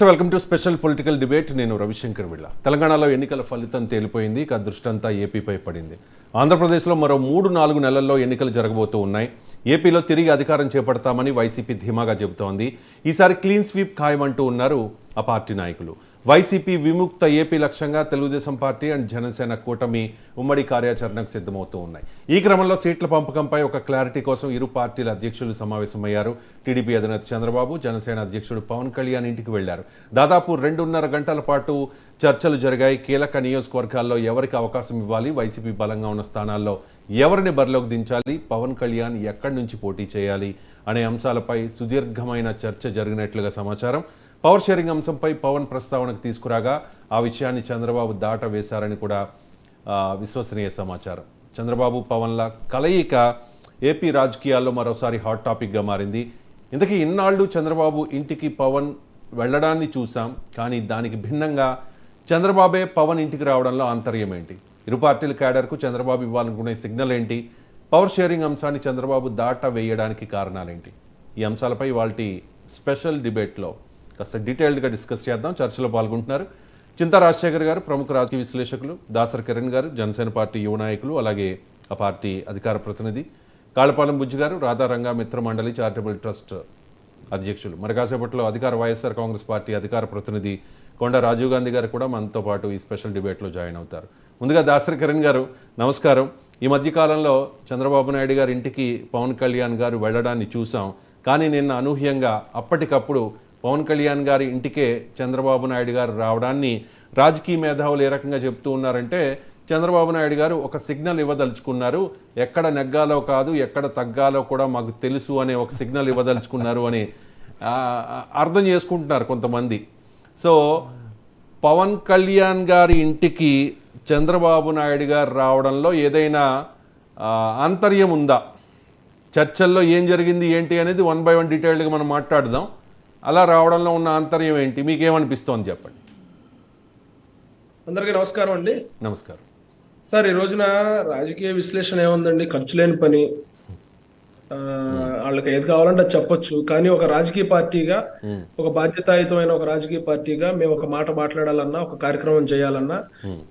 Welcome to special political debate. నేను రవిశంకర్ విళ్ళ. తెలంగాణలో ఎన్నికల ఫలితం తేలిపోయింది. ఇక దృష్టంతా ఏపీపై పడింది. ఆంధ్రప్రదేశ్లో మరో 3-4 నెలల్లో ఎన్నికలు జరగబోతూ ఉన్నాయి. ఏపీలో తిరిగి అధికారం చేపడతామని వైసీపీ ధీమాగా చెబుతోంది. ఈసారి క్లీన్ స్వీప్ ఖాయమంటూ ఉన్నారు ఆ పార్టీ నాయకులు. వైసీపీ విముక్త ఏపీ లక్ష్యంగా తెలుగుదేశం పార్టీ అండ్ జనసేన కూటమి ఉమ్మడి కార్యాచరణకు సిద్ధమవుతూ ఉన్నాయి. ఈ క్రమంలో సీట్ల పంపకంపై ఒక క్లారిటీ కోసం ఇరు పార్టీల అధ్యక్షులు సమావేశమయ్యారు. టీడీపీ అధినేత చంద్రబాబు, జనసేన అధ్యక్షుడు పవన్ కళ్యాణ్ ఇంటికి వెళ్లారు. దాదాపు 2.5 గంటల పాటు చర్చలు జరిగాయి. కీలక నియోజకవర్గాల్లో ఎవరికి అవకాశం ఇవ్వాలి, వైసీపీ బలంగా ఉన్న స్థానాల్లో ఎవరిని బరిలోకి దించాలి, పవన్ కళ్యాణ్ ఎక్కడి నుంచి పోటీ చేయాలి అనే అంశాలపై సుదీర్ఘమైన చర్చ జరిగినట్లుగా సమాచారం. పవర్ షేరింగ్ అంశంపై పవన్ ప్రస్తావనకు తీసుకురాగా ఆ విషయాన్ని చంద్రబాబు దాట వేశారని కూడా విశ్వసనీయ సమాచారం. చంద్రబాబు పవన్ల కలయిక ఏపీ రాజకీయాల్లో మరోసారి హాట్ టాపిక్గా మారింది. ఇంతకీ ఇన్నాళ్ళు చంద్రబాబు ఇంటికి పవన్ వెళ్ళడాన్ని చూసాం. కానీ దానికి భిన్నంగా చంద్రబాబే పవన్ ఇంటికి రావడంలో ఆంతర్యం ఏంటి? ఇరు పార్టీల క్యాడర్కు చంద్రబాబు ఇవ్వాలనుకునే సిగ్నల్ ఏంటి? పవర్ షేరింగ్ అంశాన్ని చంద్రబాబు దాట వేయడానికి కారణాలేంటి? ఈ అంశాలపై వాటి స్పెషల్ డిబేట్లో కాస్త డీటెయిల్డ్గా డిస్కస్ చేద్దాం. చర్చలో పాల్గొంటున్నారు చింతా రాజశేఖర్ గారు, ప్రముఖ రాజకీయ విశ్లేషకులు, దాసరి కిరణ్ గారు, జనసేన పార్టీ యువ నాయకులు, అలాగే ఆ పార్టీ అధికార ప్రతినిధి, కాళపాలెం బుజ్జి గారు, రాధారంగ మిత్ర మండలి చారిటబుల్ ట్రస్ట్ అధ్యక్షులు. మరి కాసేపట్లో అధికార వైఎస్ఆర్ కాంగ్రెస్ పార్టీ అధికార ప్రతినిధి కొండ రాజీవ్ గాంధీ గారు కూడా మనతో పాటు ఈ స్పెషల్ డిబేట్లో జాయిన్ అవుతారు. ముందుగా దాసరి కిరణ్ గారు నమస్కారం. ఈ మధ్యకాలంలో చంద్రబాబు నాయుడు గారి ఇంటికి పవన్ కళ్యాణ్ గారు వెళ్ళడాన్ని చూసాం. కానీ నిన్న అనూహ్యంగా అప్పటికప్పుడు పవన్ కళ్యాణ్ గారి ఇంటికే చంద్రబాబు నాయుడు గారు రావడాన్ని రాజకీయ మేధావులు ఏ రకంగా చెప్తూ ఉన్నారంటే, చంద్రబాబు నాయుడు గారు ఒక సిగ్నల్ ఇవ్వదలుచుకున్నారు, ఎక్కడ నెగ్గాలో కాదు ఎక్కడ తగ్గాలో కూడా మాకు తెలుసు అనే ఒక సిగ్నల్ ఇవ్వదలుచుకున్నారు అని అర్థం చేసుకుంటున్నారు కొంతమంది. సో పవన్ కళ్యాణ్ గారి ఇంటికి చంద్రబాబు నాయుడు గారు రావడంలో ఏదైనా ఆంతర్యం ఉందా? చర్చల్లో ఏం జరిగింది ఏంటి అనేది 1 by 1 డీటెయిల్డ్గా మనం మాట్లాడదాం. అలా రావడంలో ఉన్న ఆంతర్యం ఏంటి, మీకేమనిపిస్తోంది చెప్పండి. అందరికీ నమస్కారం అండి. నమస్కారం సార్. ఈ రోజున రాజకీయ విశ్లేషణ ఏముందండి, ఖర్చు లేని పని. వాళ్ళకి ఏది కావాలంటే అది చెప్పొచ్చు. కానీ ఒక రాజకీయ పార్టీగా, ఒక బాధ్యతాయుతమైన ఒక రాజకీయ పార్టీగా మేము ఒక మాట మాట్లాడాలన్నా, ఒక కార్యక్రమం చేయాలన్నా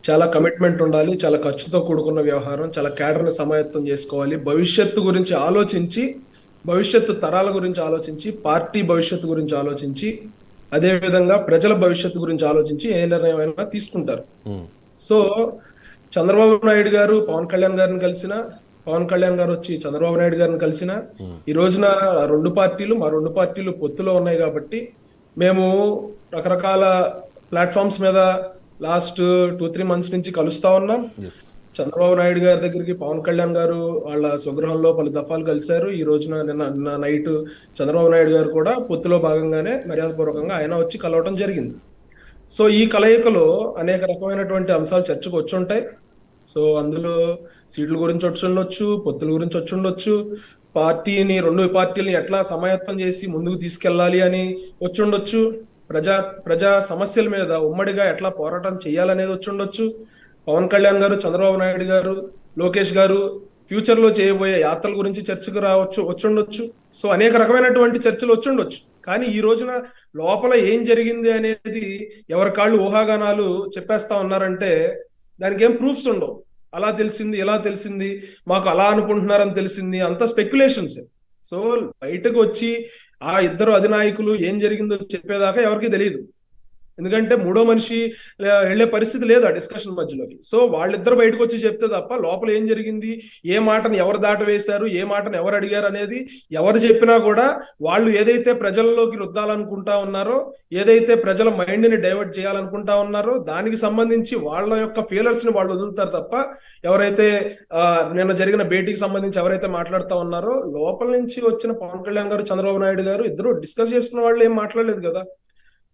చాలా కమిట్మెంట్ ఉండాలి, చాలా ఖర్చుతో కూడుకున్న వ్యవహారం, చాలా క్యాడర్ని సమాయత్తం చేసుకోవాలి. భవిష్యత్తు గురించి ఆలోచించి, భవిష్యత్తు తరాల గురించి ఆలోచించి, పార్టీ భవిష్యత్తు గురించి ఆలోచించి, అదేవిధంగా ప్రజల భవిష్యత్తు గురించి ఆలోచించి ఏ నిర్ణయం అయినా తీసుకుంటారు. సో చంద్రబాబు నాయుడు గారు పవన్ కళ్యాణ్ గారిని కలిసిన, పవన్ కళ్యాణ్ గారు వచ్చి చంద్రబాబు నాయుడు గారిని కలిసిన, ఈ రోజున మా రెండు పార్టీలు పొత్తులో ఉన్నాయి. కాబట్టి మేము రకరకాల ప్లాట్ఫామ్స్ మీద లాస్ట్ 2-3 months నుంచి కలుస్తా ఉన్నాం. చంద్రబాబు నాయుడు గారి దగ్గరికి పవన్ కళ్యాణ్ గారు వాళ్ళ స్వగృహంలో పలు దఫాలు కలిశారు. ఈ రోజున నిన్న నైట్ చంద్రబాబు నాయుడు గారు కూడా పొత్తులో భాగంగానే మర్యాదపూర్వకంగా ఆయన వచ్చి కలవటం జరిగింది. సో ఈ కలయికలో అనేక రకమైనటువంటి అంశాలు చర్చకు వచ్చి ఉంటాయి. సో అందులో సీట్ల గురించి వచ్చి ఉండొచ్చు, పొత్తుల గురించి వచ్చి ఉండొచ్చు, రెండు పార్టీలని ఎట్లా సమాయత్తం చేసి ముందుకు తీసుకెళ్లాలి అని వచ్చి ఉండొచ్చు, ప్రజా సమస్యల మీద ఉమ్మడిగా ఎట్లా పోరాటం చేయాలనేది వచ్చి ఉండొచ్చు, పవన్ కళ్యాణ్ గారు, చంద్రబాబు నాయుడు గారు, లోకేష్ గారు ఫ్యూచర్ లో చేయబోయే యాత్రల గురించి చర్చకు వచ్చుండొచ్చు. సో అనేక రకమైనటువంటి చర్చలు వచ్చుండొచ్చు. కానీ ఈ రోజున లోపల ఏం జరిగింది అనేది ఎవరి కాళ్ళు ఊహాగానాలు చెప్పేస్తా ఉన్నారంటే దానికి ఏం ప్రూఫ్స్ ఉండవు. అలా తెలిసింది, ఇలా తెలిసింది, మాకు అలా అనుకుంటున్నారని తెలిసింది, అంత స్పెక్యులేషన్స్. సో బయటకు వచ్చి ఆ ఇద్దరు అధినాయకులు ఏం జరిగిందో చెప్పేదాకా ఎవరికి తెలియదు. ఎందుకంటే మూడో మనిషి వెళ్లే పరిస్థితి లేదు ఆ డిస్కషన్ మధ్యలోకి. సో వాళ్ళిద్దరు బయటకు వచ్చి చెప్తే తప్ప లోపల ఏం జరిగింది, ఏ మాటను ఎవరు దాటవేశారు, ఏ మాటను ఎవరు అడిగారు అనేది ఎవరు చెప్పినా కూడా వాళ్ళు ఏదైతే ప్రజల్లోకి రుద్దాలనుకుంటా ఉన్నారో, ఏదైతే ప్రజల మైండ్ ని డైవర్ట్ చేయాలనుకుంటా ఉన్నారో దానికి సంబంధించి వాళ్ళ యొక్క ఫెయిలర్స్ ని వాళ్ళు వదులుతారు తప్ప ఎవరైతే నిన్న జరిగిన భేటీకి సంబంధించి ఎవరైతే మాట్లాడుతూ ఉన్నారో లోపల నుంచి వచ్చిన పవన్ కళ్యాణ్ గారు, చంద్రబాబు నాయుడు గారు ఇద్దరు డిస్కస్ చేసుకున్న వాళ్ళు ఏం మాట్లాడలేదు కదా.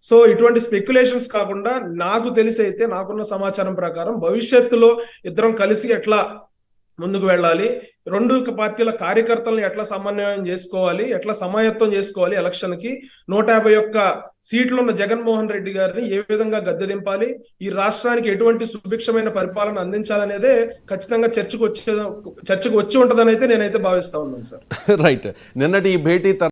సో ఇటువంటి స్పెక్యులేషన్స్ కాకుండా నాకు తెలిసి అయితే, నాకున్న సమాచారం ప్రకారం భవిష్యత్తులో ఇద్దరం కలిసి ఎట్లా ముందుకు వెళ్ళాలి, రెండు పార్టీల కార్యకర్తలను ఎట్లా సమన్వయం చేసుకోవాలి, ఎట్లా సమాయత్తం చేసుకోవాలి, ఎలక్షన్ కి 151 సీట్లు ఉన్న జగన్మోహన్ రెడ్డి గారిని ఏ విధంగా గద్దె దింపాలి, ఈ రాష్ట్రానికి ఎటువంటి సుభిక్షమైన పరిపాలన అందించాలనేదే ఖచ్చితంగా చర్చకు వచ్చి ఉంటదని అయితే నేనైతే భావిస్తా ఉన్నాను సార్. రైట్. నిన్నటి ఈ భేటీ